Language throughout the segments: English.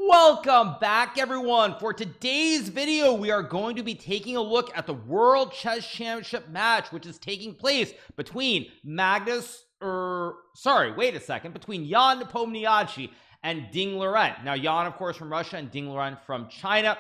Welcome back, everyone. For today's video, we are going to be taking a look at the World Chess Championship match, which is taking place between between Jan Nepomniachtchi and Liren. Now, Jan, of course, from Russia, and Liren from China.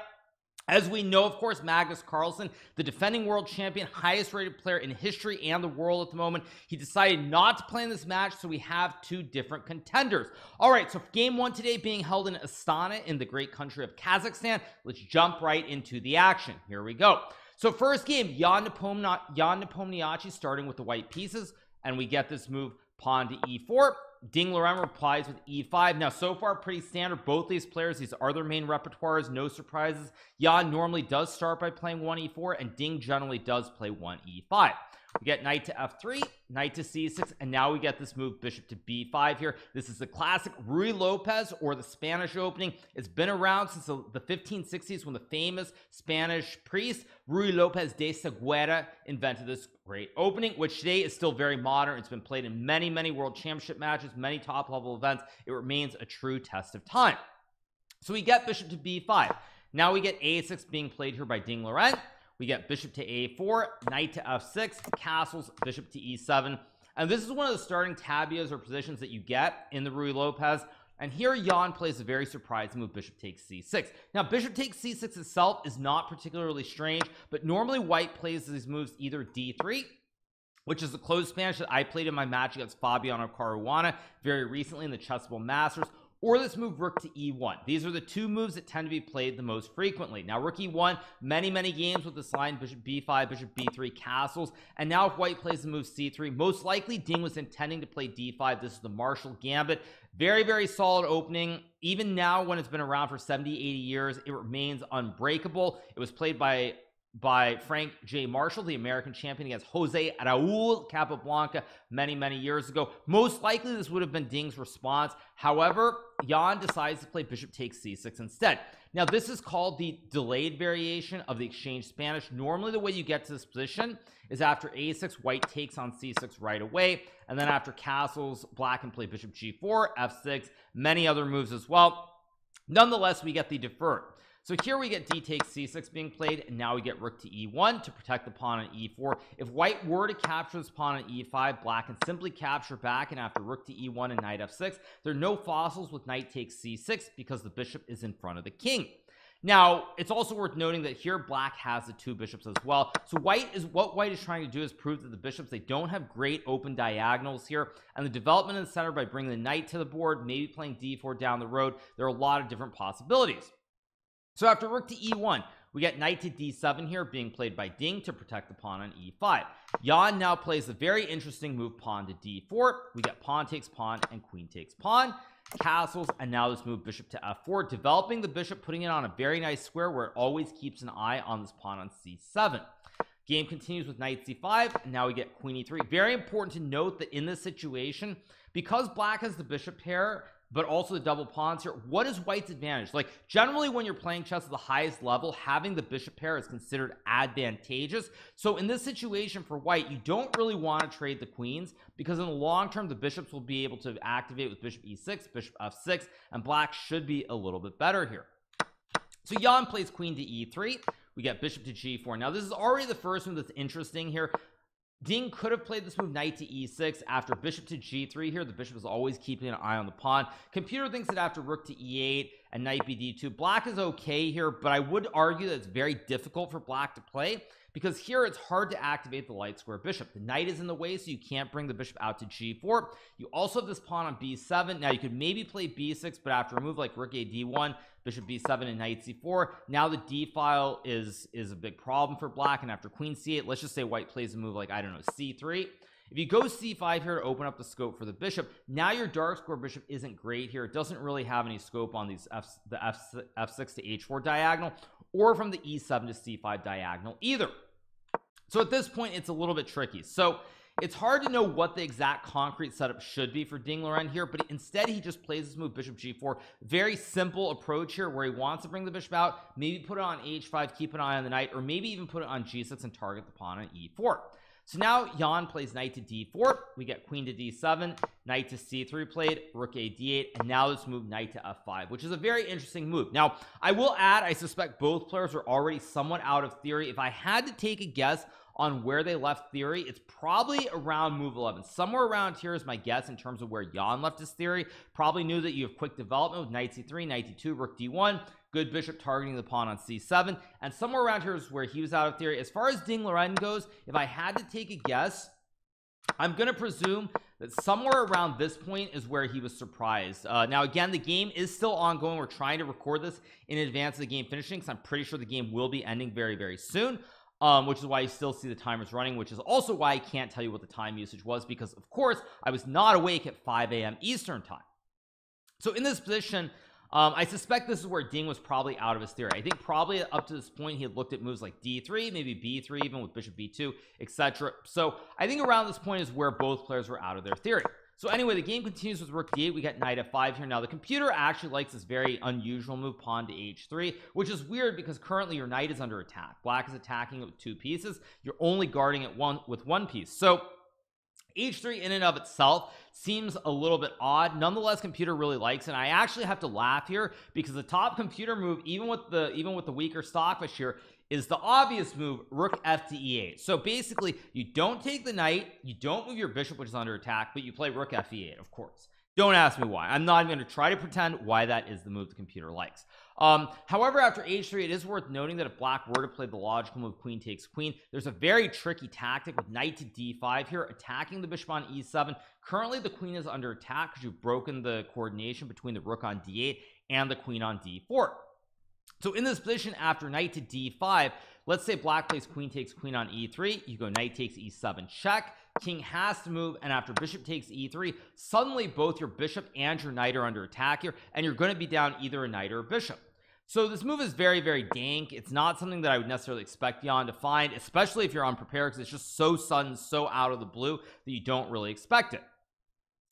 As we know, of course, Magnus Carlsen, the defending world champion, highest rated player in history and the world at the moment, he decided not to play in this match, so we have two different contenders. All right, so game one today being held in Astana in the great country of Kazakhstan. Let's jump right into the action. Here we go. So first game, Jan Nepomniachtchi starting with the white pieces, and we get this move pawn to e4. Liren replies with e5. Now, so far, pretty standard. Both these players, these are their main repertoires. No surprises. Jan normally does start by playing 1e4, and Ding generally does play 1e5. We get knight to f3, knight to c6, and now we get this move bishop to b5 here. This is the classic Ruy Lopez, or the Spanish opening. It's been around since the 1560s when the famous Spanish priest Ruy Lopez de Segura invented this great opening, which today is still very modern. It's been played in many world championship matches, many top level events. It remains a true test of time. So we get bishop to b5. Now we get a6 being played here by Liren. We get bishop to a4, knight to f6, castles, bishop to e7. And this is one of the starting tabias or positions that you get in the Ruy Lopez. And here Jan plays a very surprising move, bishop takes c6. Now, bishop takes c6 itself is not particularly strange, but normally white plays these moves either d3, which is the closed Spanish that I played in my match against Fabiano Caruana very recently in the Chessable Masters, or this move rook to e1. These are the two moves that tend to be played the most frequently. Now, rook e1, many games with this line, bishop b5, bishop b3, castles. And now if white plays the move c3, most likely Ding was intending to play d5. This is the Marshall Gambit. Very solid opening. Even now, when it's been around for 70, 80 years, it remains unbreakable. It was played by Frank J. Marshall, the American champion, against Jose Raul Capablanca many years ago. Most likely this would have been Ding's response. However, Jan decides to play bishop takes c6 instead. Now, this is called the delayed variation of the exchange Spanish. Normally, the way you get to this position is after a6, white takes on c6 right away, and then after castles, black can play bishop g4, f6, many other moves as well. Nonetheless, we get the deferred. So here we get d takes c6 being played, and now we get rook to e1 to protect the pawn on e4. If white were to capture this pawn on e5, black can simply capture back, and after rook to e1 and knight f6, there are no fossils with knight takes c6 because the bishop is in front of the king. Now, it's also worth noting that here black has the two bishops as well. So what white is trying to do is prove that the bishops, they don't have great open diagonals here, and the development in the center by bringing the knight to the board, maybe playing d4 down the road, there are a lot of different possibilities. So after rook to e1, we get knight to d7 here being played by Ding to protect the pawn on e5. Jan now plays a very interesting move, pawn to d4. We get pawn takes pawn and queen takes pawn, castles, and now this move bishop to f4, developing the bishop, putting it on a very nice square where it always keeps an eye on this pawn on c7. Game continues with knight c5, and now we get queen e3. Very important to note that in this situation, because black has the bishop pair but also the double pawns here, what is white's advantage? Like, generally when you're playing chess at the highest level, having the bishop pair is considered advantageous. So in this situation for white, you don't really want to trade the queens, because in the long term the bishops will be able to activate with bishop e6, bishop f6, and black should be a little bit better here. So Jan plays queen to e3. We get bishop to g4. Now, this is already the first one that's interesting here. Ding could have played this move knight to e6 after bishop to g3 here. The bishop is always keeping an eye on the pawn. Computer thinks that after rook to e8 and knight bd2, black is okay here, but I would argue that it's very difficult for black to play, because here it's hard to activate the light square bishop. The knight is in the way, so you can't bring the bishop out to g4. You also have this pawn on b7. Now, you could maybe play b6, but after a move like rook a d1, bishop b7 and knight c4, now the d file is a big problem for black. And after queen c8, let's just say white plays a move like, I don't know, c3. If you go c5 here to open up the scope for the bishop, now your dark square bishop isn't great here. It doesn't really have any scope on these the f6 to h4 diagonal, or from the e7 to c5 diagonal either. So at this point, it's a little bit tricky. So it's hard to know what the exact concrete setup should be for Liren here, but instead he just plays this move bishop g4. Very simple approach here, where he wants to bring the bishop out, maybe put it on h5, keep an eye on the knight, or maybe even put it on g6 and target the pawn on e4. So now Jan plays knight to d4, we get queen to d7, knight to c3 played, rook a d8, and now let's move knight to f5, which is a very interesting move. Now I will add, I suspect both players are already somewhat out of theory. If I had to take a guess on where they left theory, it's probably around move 11. Somewhere around here is my guess in terms of where Jan left his theory. Probably knew that you have quick development with knight c3, knight d2, rook d1, good bishop targeting the pawn on c7, and somewhere around here is where he was out of theory. As far as Liren goes, if I had to take a guess, I'm going to presume that somewhere around this point is where he was surprised. Now again, the game is still ongoing. We're trying to record this in advance of the game finishing, because I'm pretty sure the game will be ending very, very soon. Which is why you still see the timers running, which is also why I can't tell you what the time usage was, because of course I was not awake at 5 a.m. Eastern time. So in this position, I suspect this is where Ding was probably out of his theory. I think probably up to this point he had looked at moves like d3, maybe b3, even with bishop b2, etc. So I think around this point is where both players were out of their theory. So anyway, the game continues with rook d8. We got knight f5 here. Now the computer actually likes this very unusual move, pawn to h3, which is weird because currently your knight is under attack. Black is attacking it with 2 pieces. You're only guarding it with one piece. So h3 in and of itself seems a little bit odd. Nonetheless, computer really likes it. And I actually have to laugh here because the top computer move, even with the weaker stockfish here, is the obvious move, rook f to e8. So basically you don't take the knight, you don't move your bishop, which is under attack, but you play rook f e8. Of course, don't ask me why. I'm not even going to try to pretend why that is the move the computer likes. However, after h3, it is worth noting that if black were to play the logical move queen takes queen, there's a very tricky tactic with knight to d5 here, attacking the bishop on e7. Currently the queen is under attack because you've broken the coordination between the rook on d8 and the queen on d4. So in this position, after knight to d5, let's say black plays queen takes queen on e3, you go knight takes e7 check, king has to move, and after bishop takes e3, suddenly both your bishop and your knight are under attack here, and you're going to be down either a knight or a bishop. So this move is very, very dank. It's not something that I would necessarily expect Jan to find, especially if you're unprepared, because it's just so sudden, so out of the blue that you don't really expect it.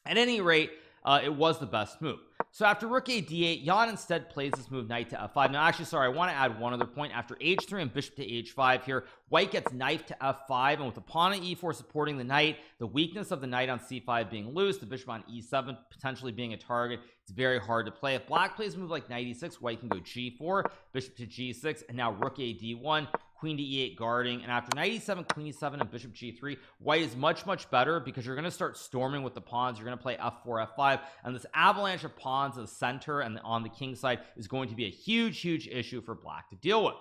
At any rate, it was the best move. So after rook a d8, Jan instead plays this move knight to f5. Now actually, sorry, I want to add one other point. After h3 and bishop to h5 here, white gets knight to f5, and with the pawn on e4 supporting the knight, the weakness of the knight on c5 being loose, the bishop on e7 potentially being a target, it's very hard to play. If black plays a move like knight e6, white can go g4, bishop to g6, and now rook a d1, queen to e8 guarding, and after knight e7, queen e7, and bishop g3, white is much better because you're going to start storming with the pawns. You're going to play f4 f5, and this avalanche of pawns in the center and on the king side is going to be a huge issue for black to deal with.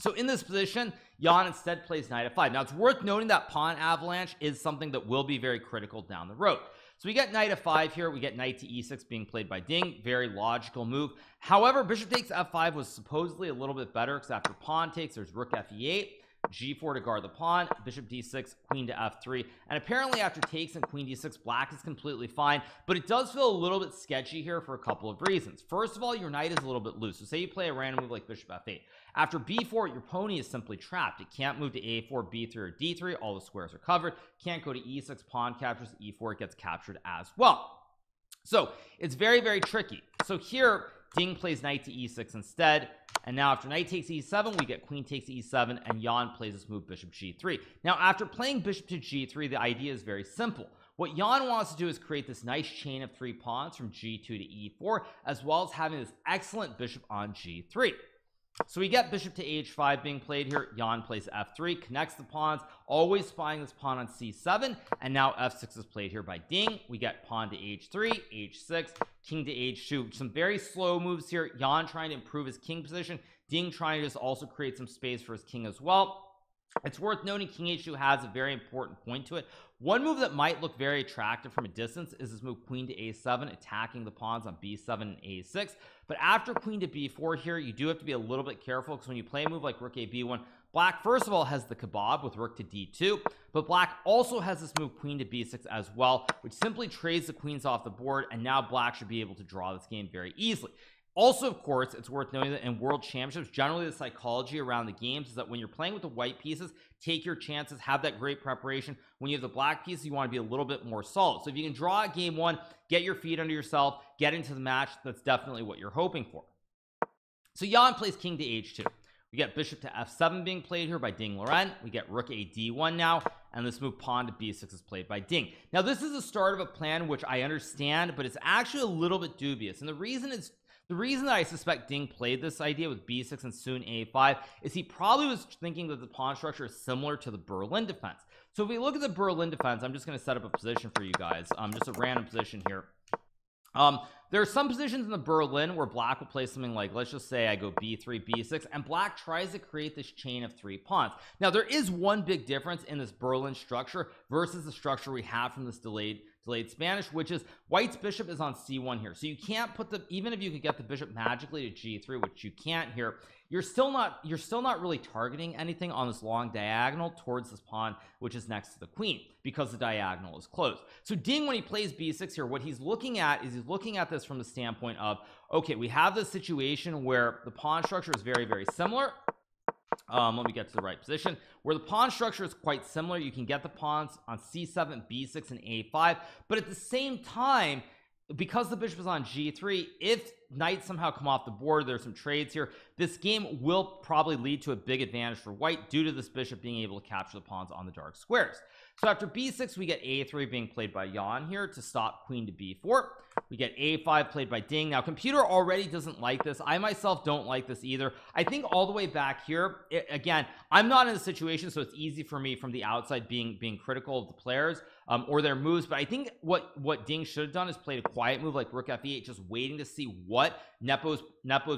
So in this position, Jan instead plays knight f5. Now it's worth noting that pawn avalanche is something that will be very critical down the road. So we get knight f5 here, we get knight to e6 being played by Ding, very logical move. However, bishop takes f5 was supposedly a little bit better because after pawn takes, there's rook f e8, g4 to guard the pawn, bishop d6, queen to f3, and apparently after takes and queen d6, black is completely fine, but it does feel a little bit sketchy here for a couple of reasons. First of all, your knight is a little bit loose. So say you play a random move like bishop f8. After b4, your pony is simply trapped. It can't move to a4, b3, or d3. All the squares are covered. Can't go to e6, pawn captures e4, it gets captured as well. So it's very tricky. So here Ding plays knight to e6 instead, and now after knight takes e7, we get queen takes e7, and Jan plays this move bishop g3. Now after playing bishop to g3, the idea is very simple. What Jan wants to do is create this nice chain of 3 pawns from g2 to e4, as well as having this excellent bishop on g3. So we get bishop to h5 being played here. Jan plays f3, connects the pawns, always spying this pawn on c7, and now f6 is played here by Ding. We get pawn to h3, h6, king to h2. Some very slow moves here. Jan trying to improve his king position, Ding trying to just also create some space for his king as well. It's worth noting king h2 has a very important point to it. One move that might look very attractive from a distance is this move queen to a7, attacking the pawns on b7 and a6. But after queen to b4 here, you do have to be a little bit careful, because when you play a move like rook a b1, black first of all has the kebab with rook to d2, but black also has this move queen to b6 as well, which simply trades the queens off the board, and now black should be able to draw this game very easily. Also, of course, it's worth noting that in world championships, generally the psychology around the games is that when you're playing with the white pieces, take your chances, have that great preparation. When you have the black pieces, you want to be a little bit more solid. So if you can draw at game 1, get your feet under yourself, get into the match, that's definitely what you're hoping for. So Jan plays king to h2. We get bishop to f7 being played here by Ding Liren. We get rook a d1 now, and this move pawn to b6 is played by Ding. Now this is the start of a plan which I understand, but it's actually a little bit dubious, and the reason that I suspect Ding played this idea with b6 and soon a5 is he probably was thinking that the pawn structure is similar to the Berlin defense. So if we look at the Berlin defense, I'm just going to set up a position for you guys, just a random position here. There are some positions in the Berlin where black will play something like, let's just say I go b3 b6, and black tries to create this chain of 3 pawns. Now there is one big difference in this Berlin structure versus the structure we have from this delayed Spanish, which is white's bishop is on c1 here, so you can't put the, even if you could get the bishop magically to g3, which you can't here, you're still not really targeting anything on this long diagonal towards this pawn which is next to the queen, because the diagonal is closed. So Ding, when he plays b6 here, what he's looking at is he's looking at this from the standpoint of, okay, we have this situation where the pawn structure is very, very similar. Let me get to the right position where the pawn structure is quite similar. You can get the pawns on c7, b6, and a5, but at the same time, because the bishop is on g3, if knights somehow come off the board, there's some trades here, this game will probably lead to a big advantage for white due to this bishop being able to capture the pawns on the dark squares. So after b6, we get a3 being played by Jan here to stop queen to b4. We get a5 played by Ding. Now computer already doesn't like this. I myself don't like this either. I think all the way back here, again, I'm not in a situation, so it's easy for me from the outside being critical of the players or their moves, but I think what Ding should have done is played a quiet move like rook f8, just waiting to see what Nepo's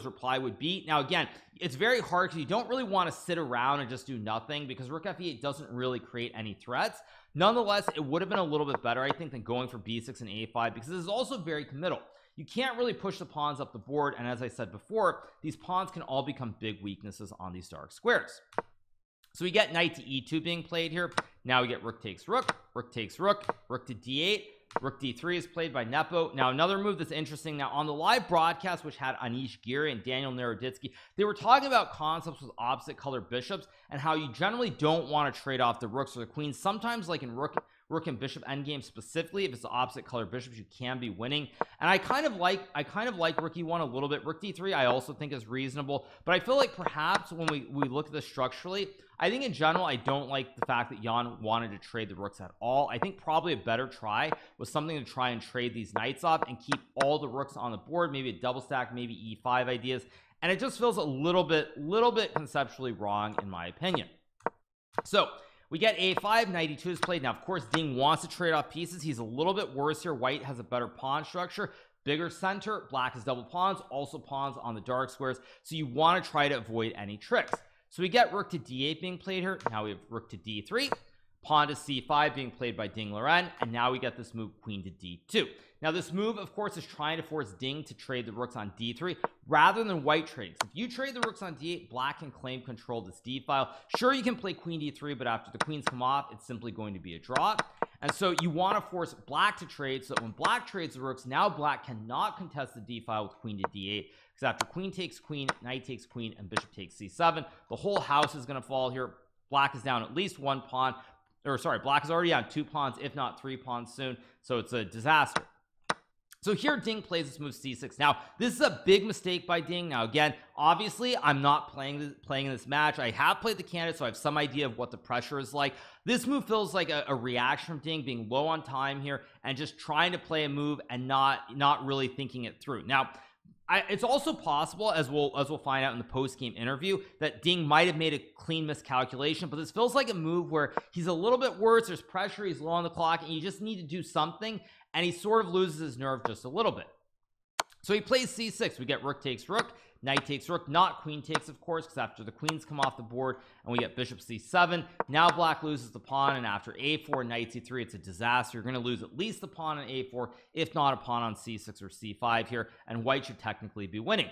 reply would be. Now again, it's very hard because you don't really want to sit around and just do nothing, because rook f8 doesn't really create any threats. Nonetheless, it would have been a little bit better, I think, than going for b6 and a5, because this is also very committal. You can't really push the pawns up the board, and as I said before, these pawns can all become big weaknesses on these dark squares. So we get knight to e2 being played here. Now we get rook takes rook, rook takes rook, rook to d8, rook d3 is played by Nepo. Now another move that's interesting, now on the live broadcast which had Anish Giri and Daniel Naroditsky, they were talking about concepts with opposite color bishops and how you generally don't want to trade off the rooks or the queens. Sometimes, like in rook and bishop endgame specifically, if it's the opposite color bishops, you can be winning. And I kind of like rook e1 a little bit. Rook d3 I also think is reasonable, but I feel like perhaps when we look at this structurally, I think in general I don't like the fact that Jan wanted to trade the rooks at all. I think probably a better try was something to try and trade these knights off and keep all the rooks on the board, maybe a double stack, maybe e5 ideas, and it just feels a little bit conceptually wrong in my opinion. So we get a5, knight e2 is played. Now of course Ding wants to trade off pieces. He's a little bit worse here. White has a better pawn structure, bigger center, black has double pawns, also pawns on the dark squares, so you want to try to avoid any tricks. So we get rook to d8 being played here. Now we have rook to d3, pawn to c5 being played by Ding Liren, and now we get this move queen to d2. Now this move of course is trying to force Ding to trade the rooks on d3 rather than white trading. So if you trade the rooks on d8, black can claim control of this d file. Sure, you can play queen d3, but after the queens come off, it's simply going to be a draw. And so you want to force black to trade, so that when black trades the rooks, now black cannot contest the d file with queen to d8, because after queen takes queen, knight takes queen, and bishop takes c7, the whole house is going to fall here. Black is down at least one pawn, or sorry, black is already on 2 pawns, if not 3 pawns soon, so it's a disaster. So here Ding plays this move c6. Now this is a big mistake by Ding. Now again, obviously I'm not playing in this match. I have played the candidate, so I have some idea of what the pressure is like. This move feels like a reaction from Ding, being low on time here and just trying to play a move and not really thinking it through. Now it's also possible, as we'll find out in the post-game interview, that Ding might have made a clean miscalculation, but this feels like a move where he's a little bit worse, there's pressure, he's low on the clock, and you just need to do something, and he sort of loses his nerve just a little bit. So he plays c6. We get rook takes rook, knight takes rook, not queen takes, of course, because after the queens come off the board, and we get bishop c7. Now black loses the pawn, and after a4, knight c3, it's a disaster. You're going to lose at least the pawn on a4, if not a pawn on c6 or c5 here, and white should technically be winning.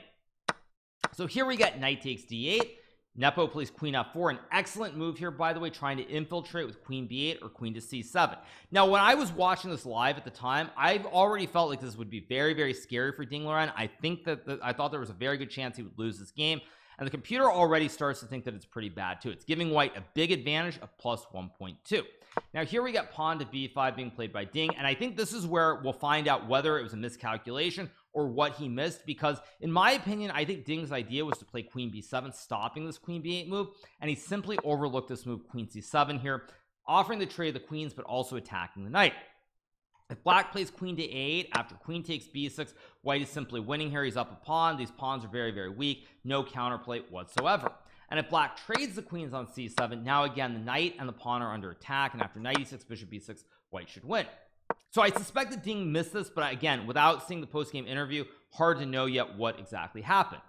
So here we get knight takes d8. Nepo plays queen f4, an excellent move here, by the way, trying to infiltrate with queen b8 or queen to c7. Now when I was watching this live at the time, I've already felt like this would be very, very scary for Ding Liren. I think that I thought there was a very good chance he would lose this game, and the computer already starts to think that it's pretty bad too. It's giving white a big advantage of plus 1.2. Now here we got pawn to b5 being played by Ding, and I think this is where we'll find out whether it was a miscalculation or what he missed, because in my opinion I think Ding's idea was to play queen b7, stopping this queen b8 move, and he simply overlooked this move queen c7 here, offering the trade of the queens but also attacking the knight. If black plays queen to a8 after queen takes b6, white is simply winning here. He's up a pawn. These pawns are very, very weak, no counterplay whatsoever. And if black trades the queens on c7, now again the knight and the pawn are under attack, and after knight e6 bishop b6, white should win. So I suspect that Ding missed this, but again, without seeing the post-game interview, hard to know yet what exactly happened.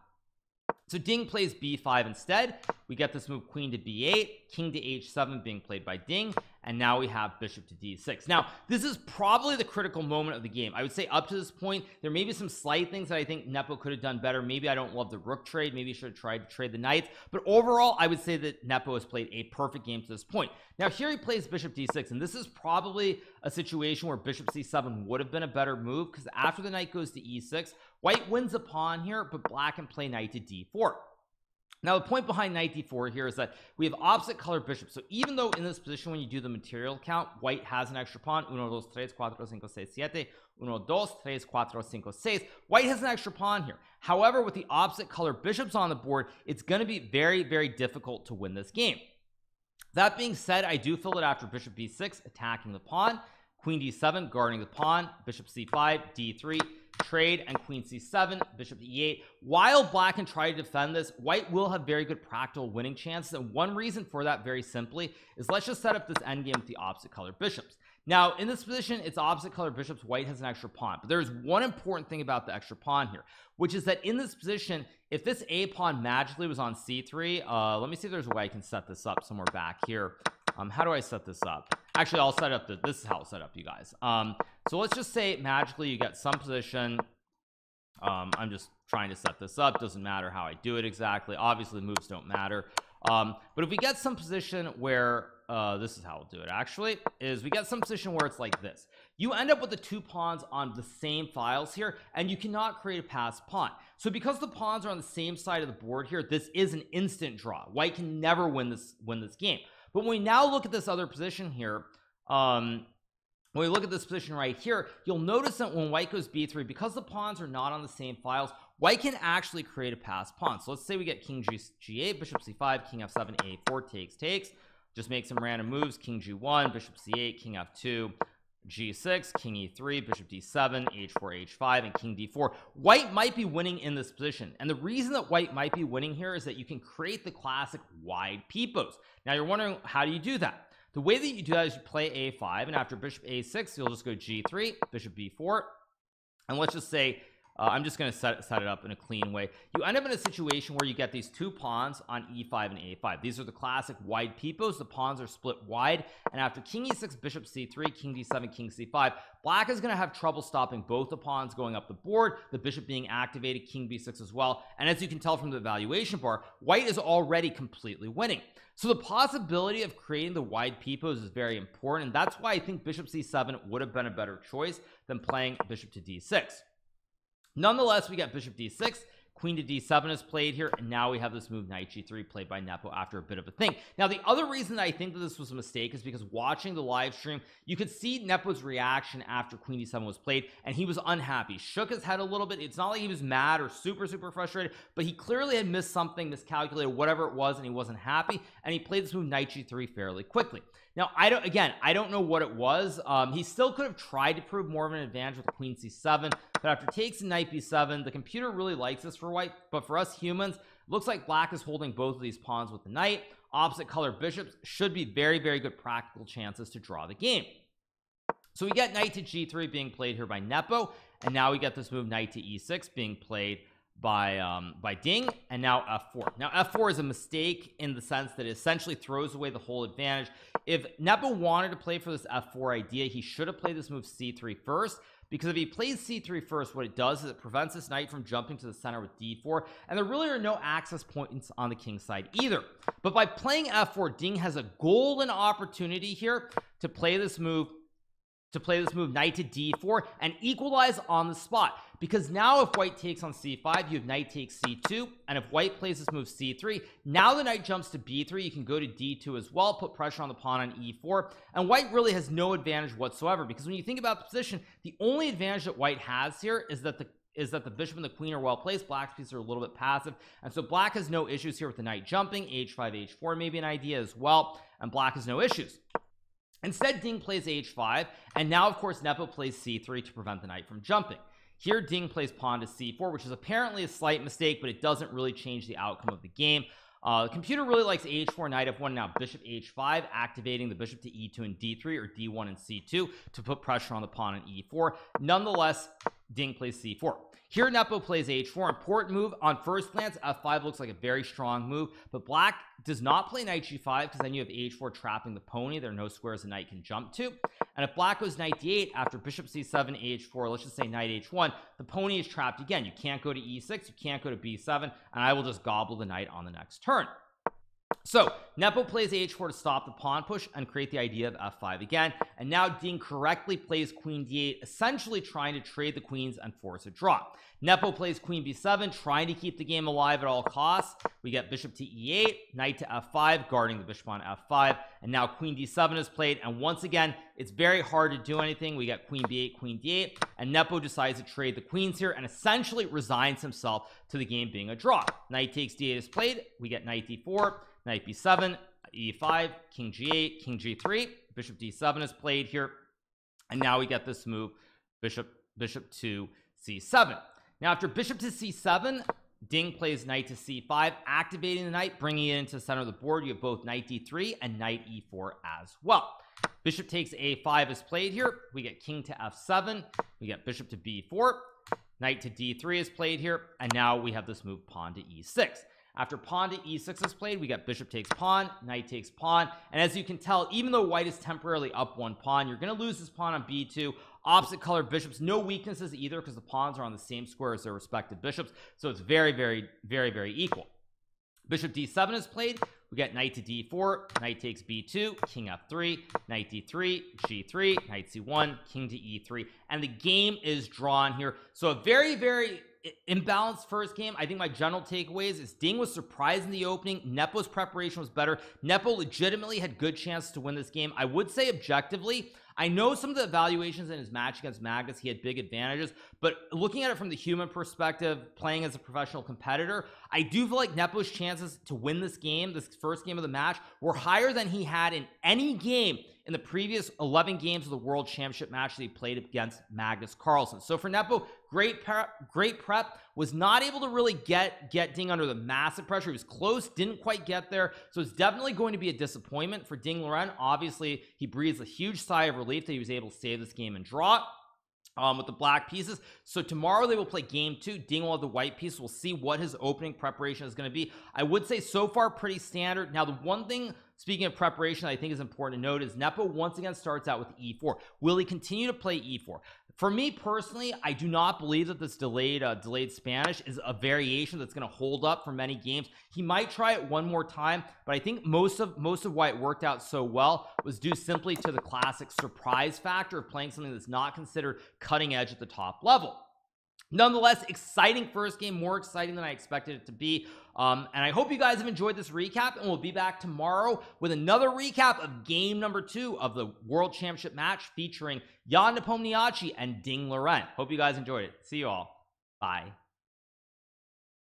So Ding plays b5 instead. We get this move queen to b8, king to h7 being played by Ding, and now we have bishop to d6. Now this is probably the critical moment of the game. I would say up to this point there may be some slight things that I think Nepo could have done better. Maybe I don't love the rook trade, maybe he should have tried to trade the knights, but overall I would say that Nepo has played a perfect game to this point. Now here he plays bishop d6, and this is probably a situation where bishop c7 would have been a better move, because after the knight goes to e6, white wins a pawn here, but black can play knight to d4. Now the point behind knight d4 here is that we have opposite colored bishops. So even though in this position when you do the material count, white has an extra pawn, 1, 2, 3, 4, 5, 6, 7, 1, 2, 3, 4, 5, 6, white has an extra pawn here. However, with the opposite colored bishops on the board, it's going to be very, very difficult to win this game. That being said, I do feel that after bishop b6 attacking the pawn, queen d7 guarding the pawn, bishop c5, d3 trade, and queen c7, bishop e8, while black can try to defend this, white will have very good practical winning chances. And one reason for that, very simply, is let's just set up this endgame with the opposite colored bishops. Now in this position it's opposite colored bishops, white has an extra pawn, but there's one important thing about the extra pawn here, which is that in this position, if this a pawn magically was on c3, let me see if there's a way I can set this up somewhere back here. How do I set this up? Actually, I'll set up this is how I'll set up, you guys. So let's just say magically you get some position. I'm just trying to set this up, doesn't matter how I do it exactly, obviously the moves don't matter, but if we get some position where this is how we'll do it, actually, is we get some position where it's like this, you end up with the two pawns on the same files here, and you cannot create a passed pawn. So because the pawns are on the same side of the board here, this is an instant draw. White can never win this game. But when we now look at this other position here, when we look at this position right here, you'll notice that when white goes b3, because the pawns are not on the same files, white can actually create a passed pawn. So let's say we get king g8, bishop c5, king f7, a4, takes, just make some random moves, king g1, bishop c8, king f2, g6, king e3, bishop d7, h4, h5, and king d4. White might be winning in this position, and the reason that white might be winning here is that you can create the classic wide pipos. Now you're wondering, how do you do that? The way that you do that is you play a5, and after bishop a6 you'll just go g3, bishop b4, and let's just say I'm just going to set it up in a clean way. You end up in a situation where you get these two pawns on e5 and a5. These are the classic wide pipos. The pawns are split wide, and after king e6, bishop c3, king d7, king c5, black is going to have trouble stopping both the pawns going up the board, the bishop being activated, king b6 as well. And as you can tell from the evaluation bar, white is already completely winning. So the possibility of creating the wide pipos is very important, and that's why I think bishop c7 would have been a better choice than playing bishop to d6. Nonetheless, we got bishop d6, queen to d7 is played here, and now we have this move knight g3 played by Nepo after a bit of a think. Now the other reason that I think that this was a mistake is because watching the live stream, you could see Nepo's reaction after queen d7 was played, and he was unhappy, shook his head a little bit. It's not like he was mad or super frustrated, but he clearly had missed something, miscalculated whatever it was, and he wasn't happy, and he played this move knight g3 fairly quickly. Now I don't know what it was. He still could have tried to prove more of an advantage with queen c7, but after takes and knight b7, the computer really likes this for white, but for us humans, looks like black is holding both of these pawns with the knight. Opposite color bishops should be very good practical chances to draw the game. So we get knight to g3 being played here by Nepo, and now we get this move knight to e6 being played by Ding, and now f4. Now f4 is a mistake in the sense that it essentially throws away the whole advantage. If Nepo wanted to play for this f4 idea, he should have played this move c3 first, because if he plays c3 first, what it does is it prevents this knight from jumping to the center with d4, and there really are no access points on the king side either. But by playing f4, Ding has a golden opportunity here to play this move to play this move, knight to d4, and equalize on the spot, because now if white takes on c5, you have knight takes c2, and if white plays this move c3, now the knight jumps to b3, you can go to d2 as well, put pressure on the pawn on e4, and white really has no advantage whatsoever, because when you think about the position, the only advantage that white has here is that the bishop and the queen are well placed. Black's pieces are a little bit passive, and so black has no issues here with the knight jumping. H5 h4 may be an idea as well, and black has no issues. Instead, Ding plays h5, and now of course Nepo plays c3 to prevent the knight from jumping. Here Ding plays pawn to c4, which is apparently a slight mistake, but it doesn't really change the outcome of the game. The computer really likes h4, knight f1, now bishop h5, activating the bishop to e2 and d3, or d1 and c2 to put pressure on the pawn on e4. Nonetheless, Ding plays c4. Here Nepo plays h4, important move. On first glance, f5 looks like a very strong move, but black does not play knight g5, because then you have h4 trapping the pony. There are no squares the knight can jump to, and if black goes knight d8 after bishop c7 h4, let's just say knight h1, the pony is trapped again. You can't go to e6, you can't go to b7, and I will just gobble the knight on the next turn. So Nepo plays h4 to stop the pawn push and create the idea of f5 again, and now Ding correctly plays queen d8, essentially trying to trade the queens and force a draw. Nepo plays queen b7, trying to keep the game alive at all costs. We get bishop to e8, knight to f5, guarding the bishop on f5, and now queen d7 is played, and once again it's very hard to do anything. We get queen b8, and Nepo decides to trade the queens here and essentially resigns himself to the game being a draw. Knight takes d8 is played, we get knight d4, knight b7, e5, king g8, king g3, bishop d7 is played here, and now we get this move, bishop to c7. Now after bishop to c7, Ding plays knight to c5, activating the knight, bringing it into the center of the board. You have both knight d3 and knight e4 as well. Bishop takes a5 is played here, we get king to f7, we get bishop to b4, knight to d3 is played here, and now we have this move pawn to e6. After pawn to e6 is played, we get bishop takes pawn, knight takes pawn, and as you can tell, even though white is temporarily up one pawn, you're going to lose this pawn on b2. Opposite color bishops, no weaknesses either, because the pawns are on the same square as their respective bishops, so it's very equal. Bishop d7 is played, we get knight to d4, knight takes b2, king f3, knight d3, g3, knight c1, king to e3, and the game is drawn here. So a very imbalanced first game. I think my general takeaways is Ding was surprised in the opening. Nepo's preparation was better. Nepo legitimately had good chances to win this game. I would say objectively, I know some of the evaluations in his match against Magnus, he had big advantages, but looking at it from the human perspective, playing as a professional competitor, I do feel like Nepo's chances to win this game, this first game of the match, were higher than he had in any game in the previous 11 games of the World Championship match that he played against Magnus Carlsen. So for Nepo, great prep, was not able to really get Ding under the massive pressure. He was close, didn't quite get there, so it's definitely going to be a disappointment for Ding Liren. Obviously, he breathes a huge sigh of relief that he was able to save this game and draw it with the black pieces. So tomorrow they will play game 2. Ding will have the white piece. We'll see what his opening preparation is going to be. I would say so far pretty standard. Now the one thing, speaking of preparation, I think is important to note is Nepo once again starts out with e4. Will he continue to play e4? For me personally, I do not believe that this delayed Spanish is a variation that's going to hold up for many games. He might try it one more time, but I think most of why it worked out so well was due simply to the classic surprise factor of playing something that's not considered cutting edge at the top level. Nonetheless, exciting first game, more exciting than I expected it to be. And I hope you guys have enjoyed this recap, and we'll be back tomorrow with another recap of game number 2 of the World Championship match featuring Nepomniachtchi and Ding Liren. Hope you guys enjoyed it. See you all. Bye.